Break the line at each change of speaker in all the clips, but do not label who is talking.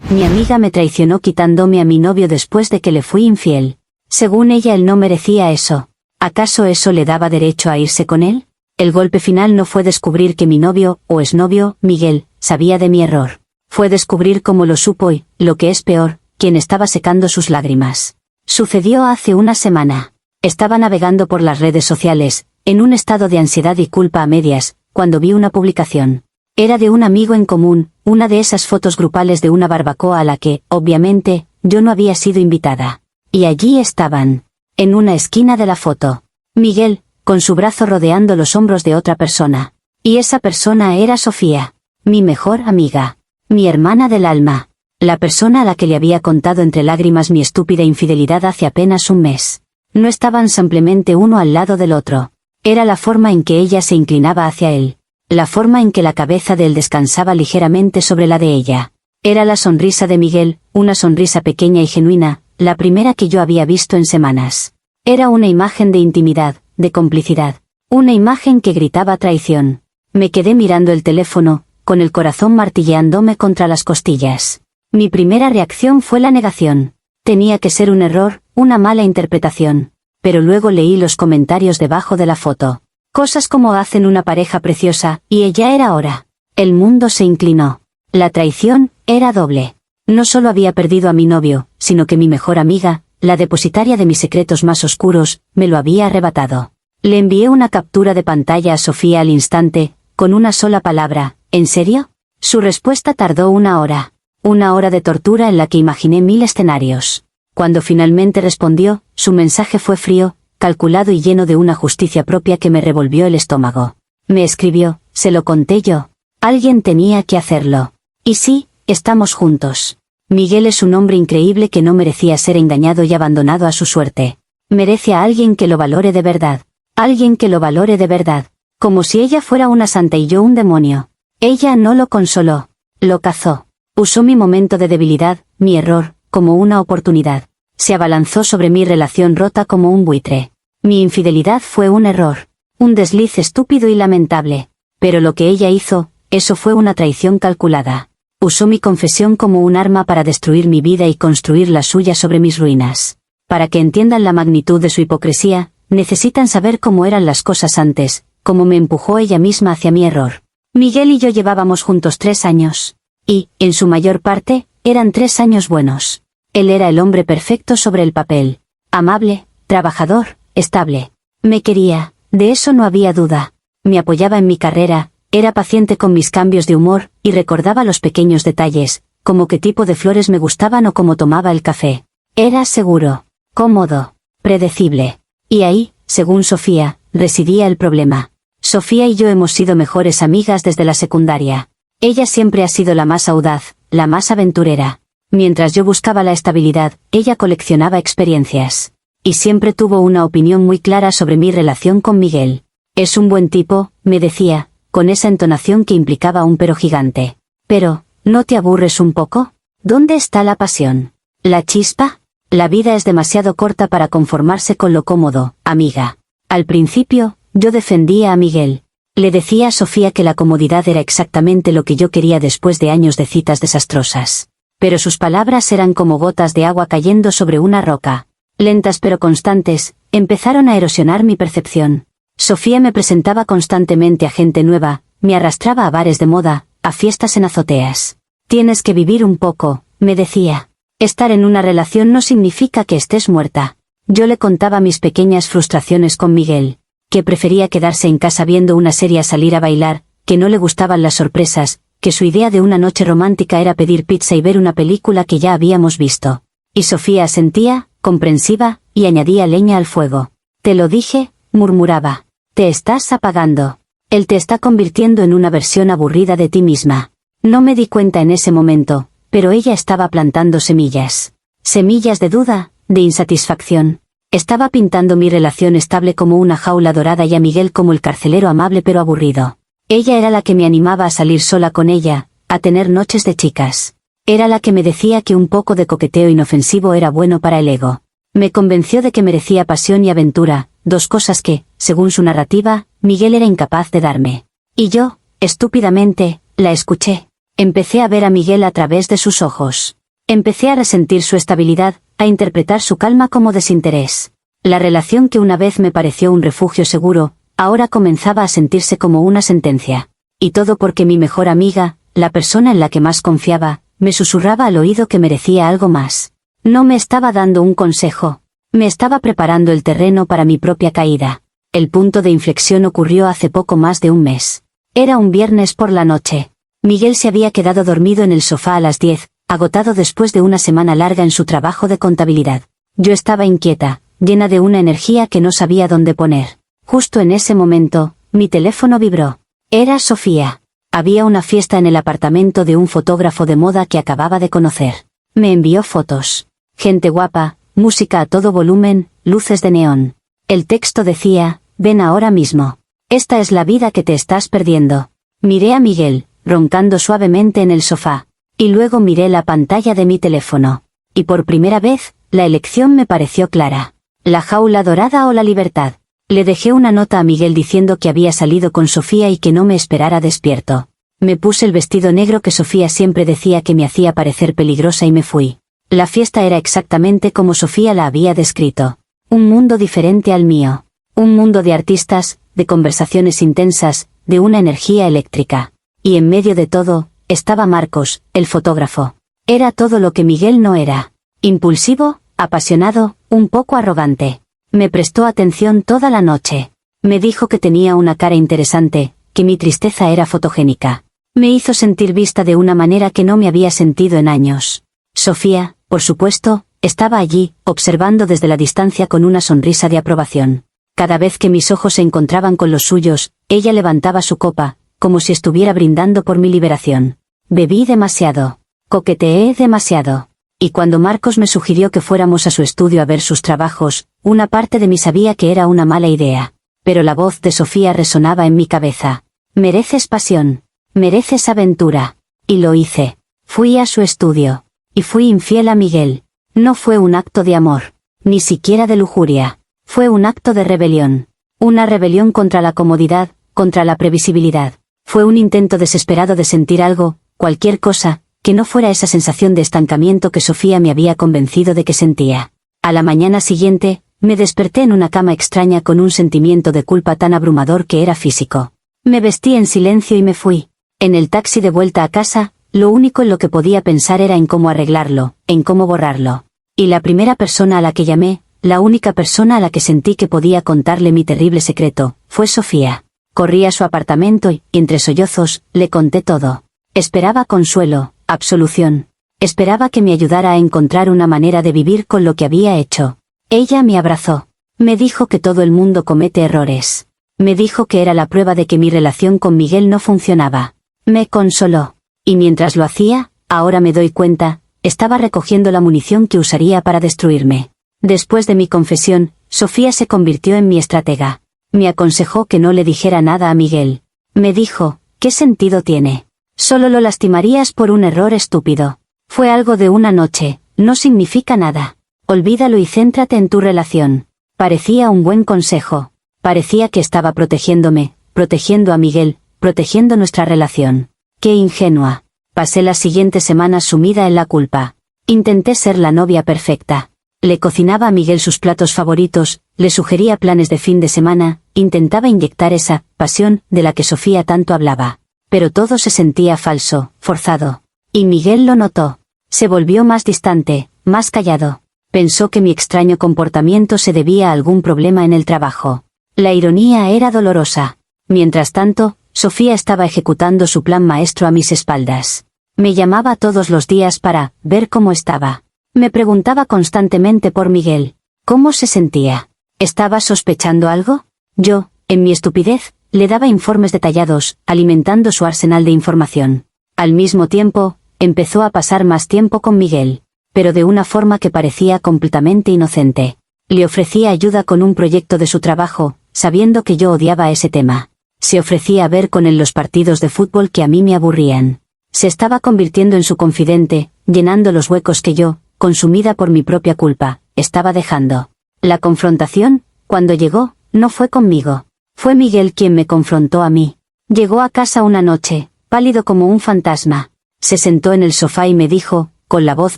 Mi amiga me traicionó quitándome a mi novio después de que le fui infiel. Según ella, él no merecía eso. ¿Acaso eso le daba derecho a irse con él? El golpe final no fue descubrir que mi novio, o exnovio, Miguel, sabía de mi error. Fue descubrir cómo lo supo y, lo que es peor, quién estaba secando sus lágrimas. Sucedió hace una semana. Estaba navegando por las redes sociales, en un estado de ansiedad y culpa a medias, cuando vi una publicación. Era de un amigo en común, una de esas fotos grupales de una barbacoa a la que, obviamente, yo no había sido invitada. Y allí estaban, en una esquina de la foto, Miguel, con su brazo rodeando los hombros de otra persona. Y esa persona era Sofía, mi mejor amiga, mi hermana del alma, la persona a la que le había contado entre lágrimas mi estúpida infidelidad hace apenas un mes. No estaban simplemente uno al lado del otro. Era la forma en que ella se inclinaba hacia él. La forma en que la cabeza de él descansaba ligeramente sobre la de ella. Era la sonrisa de Miguel, una sonrisa pequeña y genuina, la primera que yo había visto en semanas. Era una imagen de intimidad, de complicidad. Una imagen que gritaba traición. Me quedé mirando el teléfono, con el corazón martilleándome contra las costillas. Mi primera reacción fue la negación. Tenía que ser un error, una mala interpretación. Pero luego leí los comentarios debajo de la foto. Cosas como hacen una pareja preciosa, y ella era ahora. El mundo se inclinó. La traición era doble. No solo había perdido a mi novio, sino que mi mejor amiga, la depositaria de mis secretos más oscuros, me lo había arrebatado. Le envié una captura de pantalla a Sofía al instante, con una sola palabra: ¿en serio? Su respuesta tardó una hora. Una hora de tortura en la que imaginé 1000 escenarios. Cuando finalmente respondió, su mensaje fue frío, calculado y lleno de una justicia propia que me revolvió el estómago. Me escribió: se lo conté yo. Alguien tenía que hacerlo. Y sí, estamos juntos. Miguel es un hombre increíble que no merecía ser engañado y abandonado a su suerte. Merece a alguien que lo valore de verdad. Alguien que lo valore de verdad. Como si ella fuera una santa y yo un demonio. Ella no lo consoló. Lo cazó. Usó mi momento de debilidad, mi error, como una oportunidad. Se abalanzó sobre mi relación rota como un buitre. Mi infidelidad fue un error. Un desliz estúpido y lamentable. Pero lo que ella hizo, eso fue una traición calculada. Usó mi confesión como un arma para destruir mi vida y construir la suya sobre mis ruinas. Para que entiendan la magnitud de su hipocresía, necesitan saber cómo eran las cosas antes, cómo me empujó ella misma hacia mi error. Miguel y yo llevábamos juntos 3 años. Y, en su mayor parte, eran 3 años buenos. Él era el hombre perfecto sobre el papel. Amable, trabajador, estable. Me quería, de eso no había duda. Me apoyaba en mi carrera, era paciente con mis cambios de humor, y recordaba los pequeños detalles, como qué tipo de flores me gustaban o cómo tomaba el café. Era seguro, cómodo, predecible. Y ahí, según Sofía, residía el problema. Sofía y yo hemos sido mejores amigas desde la secundaria. Ella siempre ha sido la más audaz, la más aventurera. Mientras yo buscaba la estabilidad, ella coleccionaba experiencias. Y siempre tuvo una opinión muy clara sobre mi relación con Miguel. Es un buen tipo, me decía, con esa entonación que implicaba un pero gigante. Pero, ¿no te aburres un poco? ¿Dónde está la pasión? ¿La chispa? La vida es demasiado corta para conformarse con lo cómodo, amiga. Al principio, yo defendía a Miguel. Le decía a Sofía que la comodidad era exactamente lo que yo quería después de años de citas desastrosas. Pero sus palabras eran como gotas de agua cayendo sobre una roca. Lentas pero constantes, empezaron a erosionar mi percepción. Sofía me presentaba constantemente a gente nueva, me arrastraba a bares de moda, a fiestas en azoteas. Tienes que vivir un poco, me decía. Estar en una relación no significa que estés muerta. Yo le contaba mis pequeñas frustraciones con Miguel. Que prefería quedarse en casa viendo una serie a salir a bailar, que no le gustaban las sorpresas, que su idea de una noche romántica era pedir pizza y ver una película que ya habíamos visto. Y Sofía asentía, comprensiva, y añadía leña al fuego. Te lo dije, murmuraba. Te estás apagando. Él te está convirtiendo en una versión aburrida de ti misma. No me di cuenta en ese momento, pero ella estaba plantando semillas. Semillas de duda, de insatisfacción. Estaba pintando mi relación estable como una jaula dorada y a Miguel como el carcelero amable pero aburrido. Ella era la que me animaba a salir sola con ella, a tener noches de chicas. Era la que me decía que un poco de coqueteo inofensivo era bueno para el ego. Me convenció de que merecía pasión y aventura, dos cosas que, según su narrativa, Miguel era incapaz de darme. Y yo, estúpidamente, la escuché. Empecé a ver a Miguel a través de sus ojos. Empecé a resentir su estabilidad, a interpretar su calma como desinterés. La relación que una vez me pareció un refugio seguro, ahora comenzaba a sentirse como una sentencia. Y todo porque mi mejor amiga, la persona en la que más confiaba, me susurraba al oído que merecía algo más. No me estaba dando un consejo. Me estaba preparando el terreno para mi propia caída. El punto de inflexión ocurrió hace poco más de un mes. Era un viernes por la noche. Miguel se había quedado dormido en el sofá a las 10, agotado después de una semana larga en su trabajo de contabilidad. Yo estaba inquieta, llena de una energía que no sabía dónde poner. Justo en ese momento, mi teléfono vibró. Era Sofía. Había una fiesta en el apartamento de un fotógrafo de moda que acababa de conocer. Me envió fotos. Gente guapa, música a todo volumen, luces de neón. El texto decía: ven ahora mismo. Esta es la vida que te estás perdiendo. Miré a Miguel, roncando suavemente en el sofá. Y luego miré la pantalla de mi teléfono. Y por primera vez, la elección me pareció clara. La jaula dorada o la libertad. Le dejé una nota a Miguel diciendo que había salido con Sofía y que no me esperara despierto. Me puse el vestido negro que Sofía siempre decía que me hacía parecer peligrosa y me fui. La fiesta era exactamente como Sofía la había descrito. Un mundo diferente al mío. Un mundo de artistas, de conversaciones intensas, de una energía eléctrica. Y en medio de todo, estaba Marcos, el fotógrafo. Era todo lo que Miguel no era. Impulsivo, apasionado, un poco arrogante. Me prestó atención toda la noche. Me dijo que tenía una cara interesante, que mi tristeza era fotogénica. Me hizo sentir vista de una manera que no me había sentido en años. Sofía, por supuesto, estaba allí, observando desde la distancia con una sonrisa de aprobación. Cada vez que mis ojos se encontraban con los suyos, ella levantaba su copa, como si estuviera brindando por mi liberación. Bebí demasiado. Coqueteé demasiado. Y cuando Marcos me sugirió que fuéramos a su estudio a ver sus trabajos, una parte de mí sabía que era una mala idea. Pero la voz de Sofía resonaba en mi cabeza. Mereces pasión. Mereces aventura. Y lo hice. Fui a su estudio. Y fui infiel a Miguel. No fue un acto de amor. Ni siquiera de lujuria. Fue un acto de rebelión. Una rebelión contra la comodidad, contra la previsibilidad. Fue un intento desesperado de sentir algo, cualquier cosa, que no fuera esa sensación de estancamiento que Sofía me había convencido de que sentía. A la mañana siguiente, me desperté en una cama extraña con un sentimiento de culpa tan abrumador que era físico. Me vestí en silencio y me fui. En el taxi de vuelta a casa, lo único en lo que podía pensar era en cómo arreglarlo, en cómo borrarlo. Y la primera persona a la que llamé, la única persona a la que sentí que podía contarle mi terrible secreto, fue Sofía. Corrí a su apartamento y, entre sollozos, le conté todo. Esperaba consuelo, absolución. Esperaba que me ayudara a encontrar una manera de vivir con lo que había hecho. Ella me abrazó. Me dijo que todo el mundo comete errores. Me dijo que era la prueba de que mi relación con Miguel no funcionaba. Me consoló. Y mientras lo hacía, ahora me doy cuenta, estaba recogiendo la munición que usaría para destruirme. Después de mi confesión, Sofía se convirtió en mi estratega. Me aconsejó que no le dijera nada a Miguel. Me dijo: ¿qué sentido tiene? Solo lo lastimarías por un error estúpido. Fue algo de una noche, no significa nada. Olvídalo y céntrate en tu relación. Parecía un buen consejo. Parecía que estaba protegiéndome, protegiendo a Miguel, protegiendo nuestra relación. ¡Qué ingenua! Pasé las siguientes semanas sumida en la culpa. Intenté ser la novia perfecta. Le cocinaba a Miguel sus platos favoritos, le sugería planes de fin de semana, intentaba inyectar esa pasión de la que Sofía tanto hablaba. Pero todo se sentía falso, forzado. Y Miguel lo notó. Se volvió más distante, más callado. Pensó que mi extraño comportamiento se debía a algún problema en el trabajo. La ironía era dolorosa. Mientras tanto, Sofía estaba ejecutando su plan maestro a mis espaldas. Me llamaba todos los días para ver cómo estaba. Me preguntaba constantemente por Miguel. ¿Cómo se sentía? ¿Estaba sospechando algo? Yo, en mi estupidez, le daba informes detallados, alimentando su arsenal de información. Al mismo tiempo, empezó a pasar más tiempo con Miguel, pero de una forma que parecía completamente inocente. Le ofrecía ayuda con un proyecto de su trabajo, sabiendo que yo odiaba ese tema. Se ofrecía a ver con él los partidos de fútbol que a mí me aburrían. Se estaba convirtiendo en su confidente, llenando los huecos que yo, consumida por mi propia culpa, estaba dejando. La confrontación, cuando llegó, no fue conmigo. Fue Miguel quien me confrontó a mí. Llegó a casa una noche, pálido como un fantasma. Se sentó en el sofá y me dijo: con la voz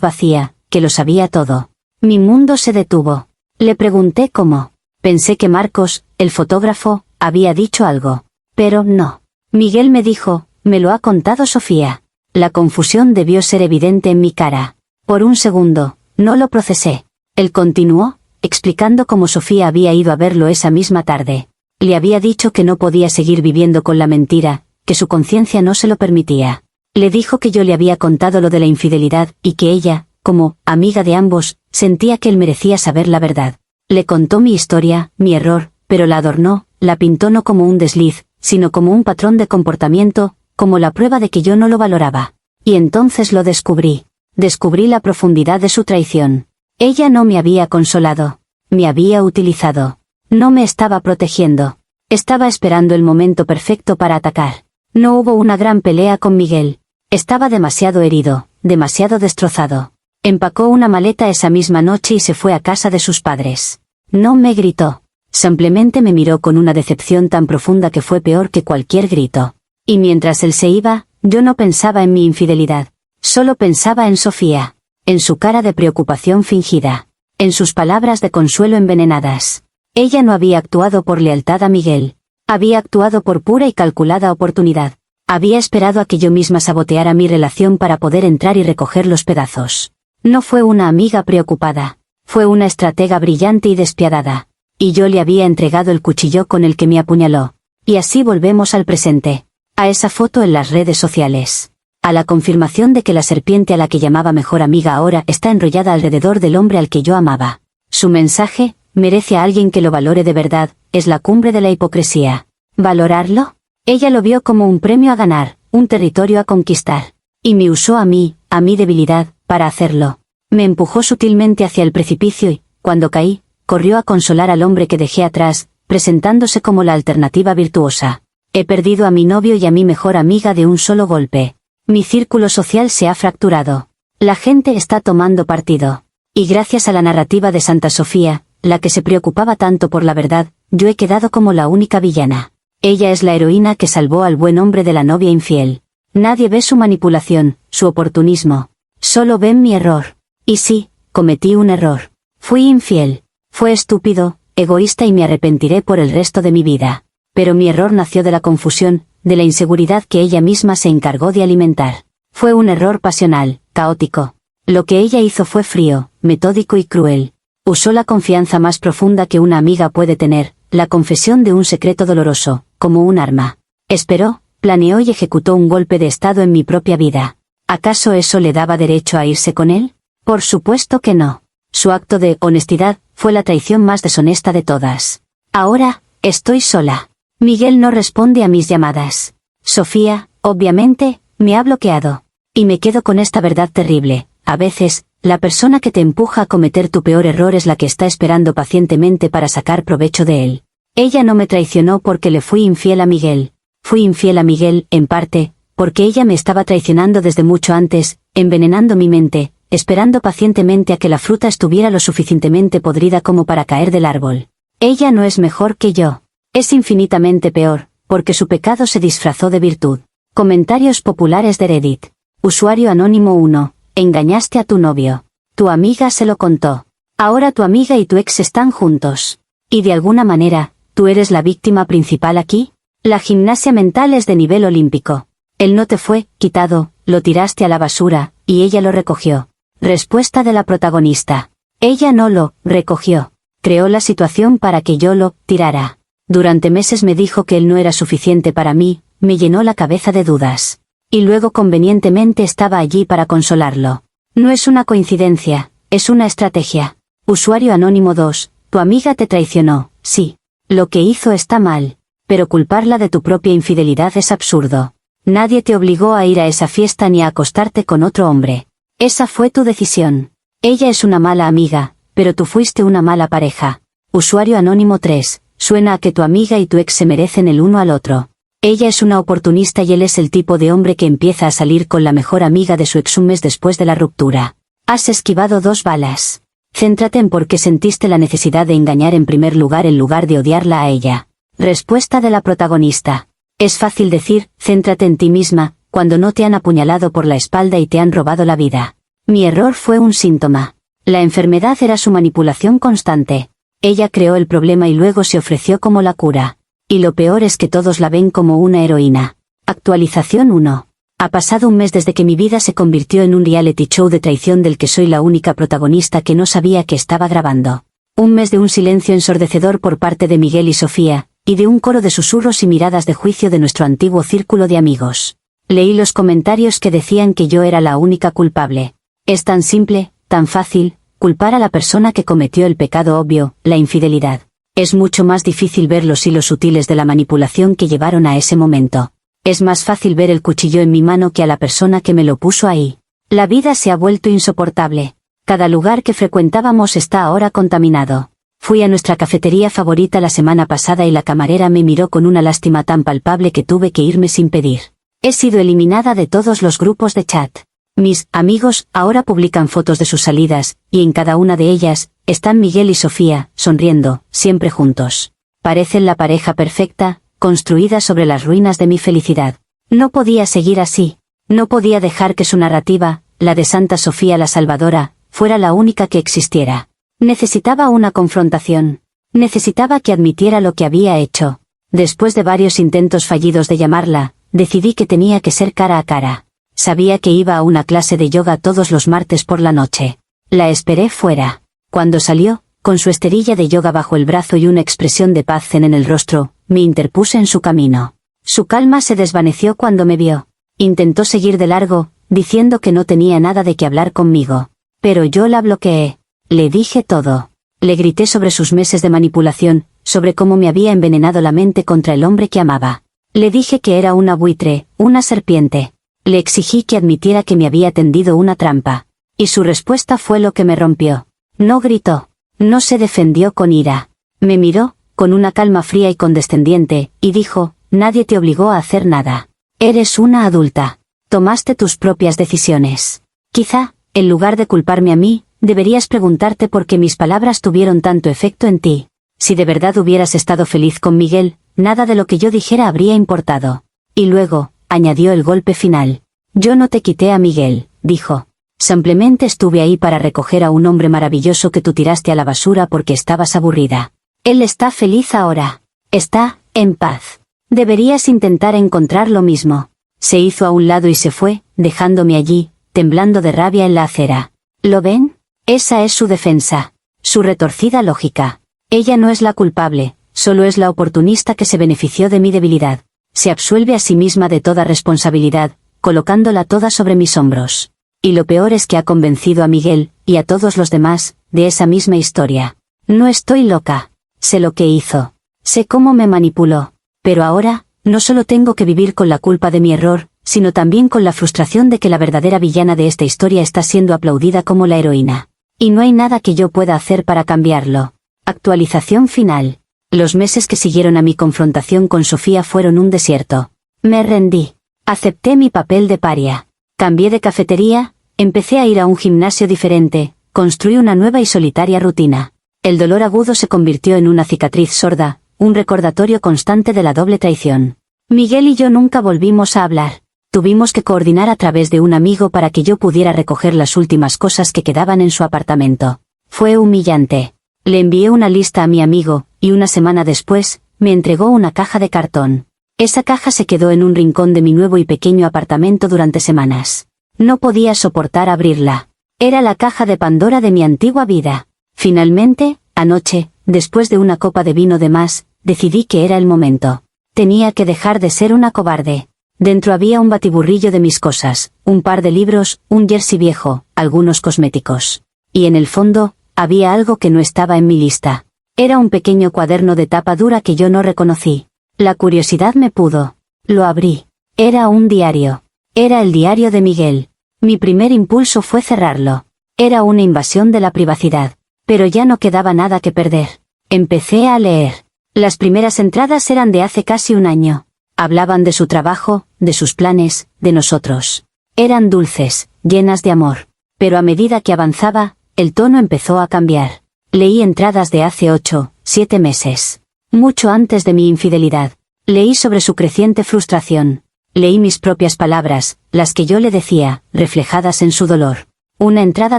vacía, que lo sabía todo. Mi mundo se detuvo. Le pregunté cómo. Pensé que Marcos, el fotógrafo, había dicho algo. Pero no. Miguel me dijo, me lo ha contado Sofía. La confusión debió ser evidente en mi cara. Por un segundo, no lo procesé. Él continuó, explicando cómo Sofía había ido a verlo esa misma tarde. Le había dicho que no podía seguir viviendo con la mentira, que su conciencia no se lo permitía. Le dijo que yo le había contado lo de la infidelidad, y que ella, como amiga de ambos, sentía que él merecía saber la verdad. Le contó mi historia, mi error, pero la adornó, la pintó no como un desliz, sino como un patrón de comportamiento, como la prueba de que yo no lo valoraba. Y entonces lo descubrí. Descubrí la profundidad de su traición. Ella no me había consolado. Me había utilizado. No me estaba protegiendo. Estaba esperando el momento perfecto para atacar. No hubo una gran pelea con Miguel. Estaba demasiado herido, demasiado destrozado. Empacó una maleta esa misma noche y se fue a casa de sus padres. No me gritó. Simplemente me miró con una decepción tan profunda que fue peor que cualquier grito. Y mientras él se iba, yo no pensaba en mi infidelidad. Solo pensaba en Sofía. En su cara de preocupación fingida. En sus palabras de consuelo envenenadas. Ella no había actuado por lealtad a Miguel. Había actuado por pura y calculada oportunidad. Había esperado a que yo misma saboteara mi relación para poder entrar y recoger los pedazos. No fue una amiga preocupada. Fue una estratega brillante y despiadada. Y yo le había entregado el cuchillo con el que me apuñaló. Y así volvemos al presente. A esa foto en las redes sociales. A la confirmación de que la serpiente a la que llamaba mejor amiga ahora está enrollada alrededor del hombre al que yo amaba. Su mensaje, merece a alguien que lo valore de verdad, es la cumbre de la hipocresía. ¿Valorarlo? Ella lo vio como un premio a ganar, un territorio a conquistar. Y me usó a mi debilidad, para hacerlo. Me empujó sutilmente hacia el precipicio y, cuando caí, corrió a consolar al hombre que dejé atrás, presentándose como la alternativa virtuosa. He perdido a mi novio y a mi mejor amiga de un solo golpe. Mi círculo social se ha fracturado. La gente está tomando partido. Y gracias a la narrativa de Santa Sofía, la que se preocupaba tanto por la verdad, yo he quedado como la única villana. Ella es la heroína que salvó al buen hombre de la novia infiel. Nadie ve su manipulación, su oportunismo. Solo ven mi error. Y sí, cometí un error. Fui infiel. Fue estúpido, egoísta y me arrepentiré por el resto de mi vida. Pero mi error nació de la confusión, de la inseguridad que ella misma se encargó de alimentar. Fue un error pasional, caótico. Lo que ella hizo fue frío, metódico y cruel. Usó la confianza más profunda que una amiga puede tener, la confesión de un secreto doloroso, como un arma. Esperó, planeó y ejecutó un golpe de estado en mi propia vida. ¿Acaso eso le daba derecho a irse con él? Por supuesto que no. Su acto de honestidad fue la traición más deshonesta de todas. Ahora, estoy sola. Miguel no responde a mis llamadas. Sofía, obviamente, me ha bloqueado. Y me quedo con esta verdad terrible. A veces, la persona que te empuja a cometer tu peor error es la que está esperando pacientemente para sacar provecho de él. Ella no me traicionó porque le fui infiel a Miguel. Fui infiel a Miguel, en parte, porque ella me estaba traicionando desde mucho antes, envenenando mi mente, esperando pacientemente a que la fruta estuviera lo suficientemente podrida como para caer del árbol. Ella no es mejor que yo. Es infinitamente peor, porque su pecado se disfrazó de virtud. Comentarios populares de Reddit. Usuario anónimo 1. Engañaste a tu novio. Tu amiga se lo contó. Ahora tu amiga y tu ex están juntos. Y de alguna manera, ¿tú eres la víctima principal aquí? La gimnasia mental es de nivel olímpico. Él no te fue quitado, lo tiraste a la basura, y ella lo recogió. Respuesta de la protagonista. Ella no lo recogió. Creó la situación para que yo lo tirara. Durante meses me dijo que él no era suficiente para mí, me llenó la cabeza de dudas. Y luego convenientemente estaba allí para consolarlo. No es una coincidencia, es una estrategia. Usuario anónimo 2, tu amiga te traicionó, sí. Lo que hizo está mal. Pero culparla de tu propia infidelidad es absurdo. Nadie te obligó a ir a esa fiesta ni a acostarte con otro hombre. Esa fue tu decisión. Ella es una mala amiga, pero tú fuiste una mala pareja. Usuario anónimo 3, suena a que tu amiga y tu ex se merecen el uno al otro. Ella es una oportunista y él es el tipo de hombre que empieza a salir con la mejor amiga de su ex un mes después de la ruptura. Has esquivado 2 balas. Céntrate en por qué sentiste la necesidad de engañar en primer lugar en lugar de odiarla a ella. Respuesta de la protagonista. Es fácil decir, céntrate en ti misma, cuando no te han apuñalado por la espalda y te han robado la vida. Mi error fue un síntoma. La enfermedad era su manipulación constante. Ella creó el problema y luego se ofreció como la cura. Y lo peor es que todos la ven como una heroína. Actualización 1. Ha pasado un mes desde que mi vida se convirtió en un reality show de traición del que soy la única protagonista que no sabía que estaba grabando. Un mes de un silencio ensordecedor por parte de Miguel y Sofía, y de un coro de susurros y miradas de juicio de nuestro antiguo círculo de amigos. Leí los comentarios que decían que yo era la única culpable. Es tan simple, tan fácil, culpar a la persona que cometió el pecado obvio, la infidelidad. Es mucho más difícil ver los hilos sutiles de la manipulación que llevaron a ese momento. Es más fácil ver el cuchillo en mi mano que a la persona que me lo puso ahí. La vida se ha vuelto insoportable. Cada lugar que frecuentábamos está ahora contaminado. Fui a nuestra cafetería favorita la semana pasada y la camarera me miró con una lástima tan palpable que tuve que irme sin pedir. He sido eliminada de todos los grupos de chat. Mis amigos ahora publican fotos de sus salidas, y en cada una de ellas, están Miguel y Sofía, sonriendo, siempre juntos. Parecen la pareja perfecta, construida sobre las ruinas de mi felicidad. No podía seguir así. No podía dejar que su narrativa, la de Santa Sofía la Salvadora, fuera la única que existiera. Necesitaba una confrontación. Necesitaba que admitiera lo que había hecho. Después de varios intentos fallidos de llamarla, decidí que tenía que ser cara a cara. Sabía que iba a una clase de yoga todos los martes por la noche. La esperé fuera. Cuando salió, con su esterilla de yoga bajo el brazo y una expresión de paz zen en el rostro, me interpuse en su camino. Su calma se desvaneció cuando me vio. Intentó seguir de largo, diciendo que no tenía nada de qué hablar conmigo. Pero yo la bloqueé. Le dije todo. Le grité sobre sus meses de manipulación, sobre cómo me había envenenado la mente contra el hombre que amaba. Le dije que era una buitre, una serpiente. Le exigí que admitiera que me había tendido una trampa. Y su respuesta fue lo que me rompió. No gritó. No se defendió con ira. Me miró, con una calma fría y condescendiente, y dijo, nadie te obligó a hacer nada. Eres una adulta. Tomaste tus propias decisiones. Quizá, en lugar de culparme a mí, deberías preguntarte por qué mis palabras tuvieron tanto efecto en ti. Si de verdad hubieras estado feliz con Miguel, nada de lo que yo dijera habría importado. Y luego, añadió el golpe final. Yo no te quité a Miguel, dijo. Simplemente estuve ahí para recoger a un hombre maravilloso que tú tiraste a la basura porque estabas aburrida. Él está feliz ahora. Está, en paz. Deberías intentar encontrar lo mismo. Se hizo a un lado y se fue, dejándome allí, temblando de rabia en la acera. ¿Lo ven? Esa es su defensa. Su retorcida lógica. Ella no es la culpable, solo es la oportunista que se benefició de mi debilidad. Se absuelve a sí misma de toda responsabilidad, colocándola toda sobre mis hombros. Y lo peor es que ha convencido a Miguel, y a todos los demás, de esa misma historia. No estoy loca. Sé lo que hizo. Sé cómo me manipuló. Pero ahora, no solo tengo que vivir con la culpa de mi error, sino también con la frustración de que la verdadera villana de esta historia está siendo aplaudida como la heroína. Y no hay nada que yo pueda hacer para cambiarlo. Actualización final. Los meses que siguieron a mi confrontación con Sofía fueron un desierto. Me rendí. Acepté mi papel de paria. Cambié de cafetería, empecé a ir a un gimnasio diferente, construí una nueva y solitaria rutina. El dolor agudo se convirtió en una cicatriz sorda, un recordatorio constante de la doble traición. Miguel y yo nunca volvimos a hablar. Tuvimos que coordinar a través de un amigo para que yo pudiera recoger las últimas cosas que quedaban en su apartamento. Fue humillante. Le envié una lista a mi amigo, y una semana después, me entregó una caja de cartón. Esa caja se quedó en un rincón de mi nuevo y pequeño apartamento durante semanas. No podía soportar abrirla. Era la caja de Pandora de mi antigua vida. Finalmente, anoche, después de una copa de vino de más, decidí que era el momento. Tenía que dejar de ser una cobarde. Dentro había un batiburrillo de mis cosas, un par de libros, un jersey viejo, algunos cosméticos. Y en el fondo, había algo que no estaba en mi lista. Era un pequeño cuaderno de tapa dura que yo no reconocí. La curiosidad me pudo. Lo abrí. Era un diario. Era el diario de Miguel. Mi primer impulso fue cerrarlo. Era una invasión de la privacidad. Pero ya no quedaba nada que perder. Empecé a leer. Las primeras entradas eran de hace casi un año. Hablaban de su trabajo, de sus planes, de nosotros. Eran dulces, llenas de amor. Pero a medida que avanzaba, el tono empezó a cambiar. Leí entradas de hace 8, 7 meses. Mucho antes de mi infidelidad. Leí sobre su creciente frustración. Leí mis propias palabras, las que yo le decía, reflejadas en su dolor. Una entrada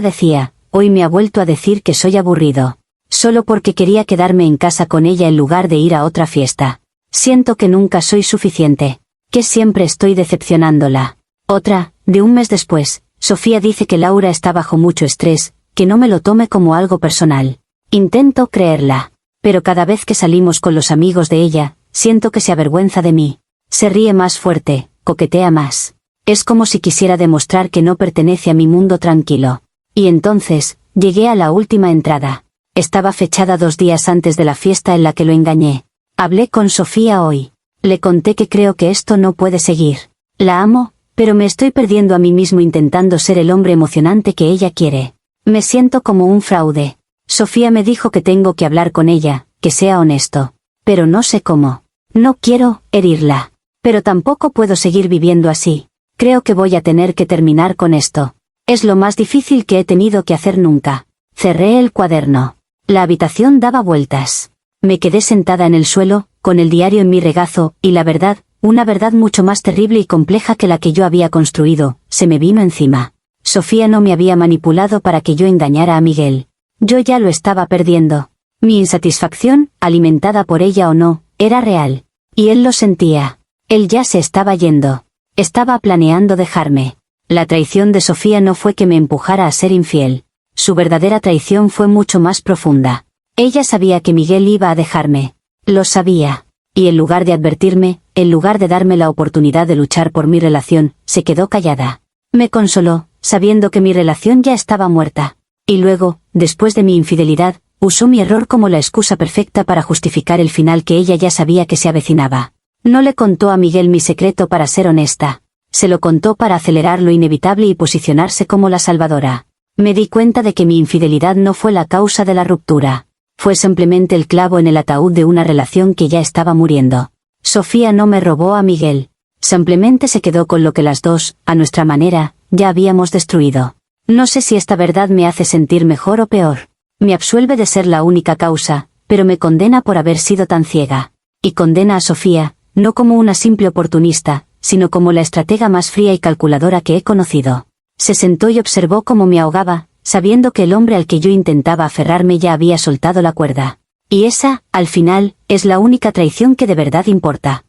decía: hoy me ha vuelto a decir que soy aburrido. Solo porque quería quedarme en casa con ella en lugar de ir a otra fiesta. Siento que nunca soy suficiente. Que siempre estoy decepcionándola. Otra, de un mes después: Sofía dice que Laura está bajo mucho estrés, que no me lo tome como algo personal. Intento creerla. Pero cada vez que salimos con los amigos de ella, siento que se avergüenza de mí. Se ríe más fuerte, coquetea más. Es como si quisiera demostrar que no pertenece a mi mundo tranquilo. Y entonces, llegué a la última entrada. Estaba fechada 2 días antes de la fiesta en la que lo engañé. Hablé con Sofía hoy. Le conté que creo que esto no puede seguir. La amo, pero me estoy perdiendo a mí mismo intentando ser el hombre emocionante que ella quiere. Me siento como un fraude. Sofía me dijo que tengo que hablar con ella, que sea honesto. Pero no sé cómo. No quiero herirla. Pero tampoco puedo seguir viviendo así. Creo que voy a tener que terminar con esto. Es lo más difícil que he tenido que hacer nunca. Cerré el cuaderno. La habitación daba vueltas. Me quedé sentada en el suelo, con el diario en mi regazo, y la verdad, una verdad mucho más terrible y compleja que la que yo había construido, se me vino encima. Sofía no me había manipulado para que yo engañara a Miguel. Yo ya lo estaba perdiendo. Mi insatisfacción, alimentada por ella o no, era real. Y él lo sentía. Él ya se estaba yendo. Estaba planeando dejarme. La traición de Sofía no fue que me empujara a ser infiel. Su verdadera traición fue mucho más profunda. Ella sabía que Miguel iba a dejarme. Lo sabía. Y en lugar de advertirme, en lugar de darme la oportunidad de luchar por mi relación, se quedó callada. Me consoló, sabiendo que mi relación ya estaba muerta. Y luego, después de mi infidelidad, usó mi error como la excusa perfecta para justificar el final que ella ya sabía que se avecinaba. No le contó a Miguel mi secreto para ser honesta. Se lo contó para acelerar lo inevitable y posicionarse como la salvadora. Me di cuenta de que mi infidelidad no fue la causa de la ruptura. Fue simplemente el clavo en el ataúd de una relación que ya estaba muriendo. Sofía no me robó a Miguel. Simplemente se quedó con lo que las dos, a nuestra manera, ya habíamos destruido. No sé si esta verdad me hace sentir mejor o peor. Me absuelve de ser la única causa, pero me condena por haber sido tan ciega. Y condena a Sofía, no como una simple oportunista, sino como la estratega más fría y calculadora que he conocido. Se sentó y observó cómo me ahogaba, sabiendo que el hombre al que yo intentaba aferrarme ya había soltado la cuerda. Y esa, al final, es la única traición que de verdad importa.